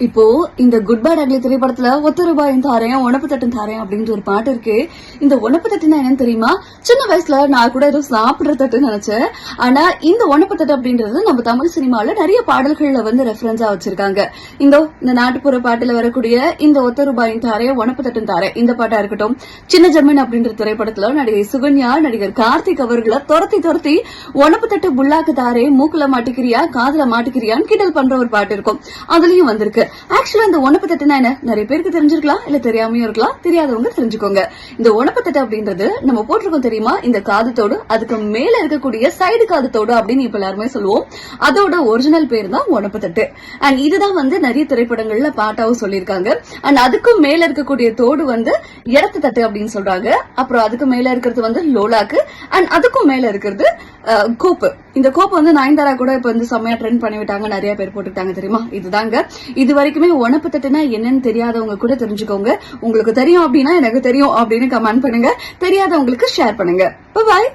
இப்போ இந்த good bad ugly திரைப்படத்துல ₹1 தாரேன் உணப்பு தட்டும் தாரேன் அப்படின்ற ஒரு பாட்டு இருக்கு. இந்த உணப்பு தட்டுனா என்னன்னு தெரியுமா? சின்ன வயசுல நான் கூட ஏதோ சாப்பிடுற தட்டுன்னு நினைச்சேன். ஆனா இந்த உணப்பு தட்டு அப்படின்றது நம்ம தமிழ் சினிமால நிறைய பாடல்கள்ல ரெஃபரன்ஸா வச்சிருக்காங்க. இந்த நாட்டுப்புற பாட்டுல வரக்கூடிய இந்த ₹1 தாரேன் உணப்பு தட்டும் தாரேன் இந்த பாட்டா இருக்கட்டும், சின்ன ஜமீன் அப்படின்ற திரைப்படத்துல நடிகை சுகன்யா நடிகர் கார்த்திக் அவர்களை துரத்தி உணப்பு தட்டு புல்லாக்கு தாரே மூக்குல மாட்டிக்கிறியா காதுல மாட்டிக்கிறியான்னு கிண்டல் பண்ற ஒரு பாட்டு இருக்கும். அதுலயும் வந்திருக்கு. ஆக்சுவலா இந்த உணப்பு தட்டுனா என்ன நிறைய பேருக்கு தெரிஞ்சிருக்கலாம், இல்ல தெரியாமையும் இருக்கலாம். தெரியாதவங்க தெரிஞ்சுக்கோங்க. இந்த உணப்பு தட்டு அப்படின்றது நம்ம போட்டிருக்கோம் தெரியுமா, இந்த காதுத்தோடு அதுக்கு மேல இருக்கக்கூடிய சைடு காதுத்தோடு அப்படின்னு இப்ப எல்லாருமே சொல்லுவோம். அதோட ஒரிஜினல் பேர் தான் உணப்பு தட்டு. அண்ட் இதுதான் நிறைய திரைப்படங்கள்ல பாட்டாவும் சொல்லியிருக்காங்க. அண்ட் அதுக்கும் மேல இருக்கக்கூடிய தோடு இடத்து தட்டு அப்படின்னு சொல்றாங்க. அப்புறம் அதுக்கு மேல இருக்கிறது லோலாக்கு. அண்ட் அதுக்கும் மேல இருக்கிறது கோப்பு. இந்த கோப்பு நயன்தாரா கூட இப்ப செம்மையா ட்ரெண்ட் பண்ணி விட்டாங்க, நிறைய பேர் போட்டுட்டாங்க தெரியுமா. இதுதாங்க இது வரைக்குமே உணப்பு தட்டுனா என்னன்னு தெரியாதவங்க கூட தெரிஞ்சுக்கோங்க. உங்களுக்கு தெரியும் அப்படின்னா எனக்கு தெரியும் அப்படின்னு கமெண்ட் பண்ணுங்க, தெரியாதவங்களுக்கு ஷேர் பண்ணுங்க. பாய்.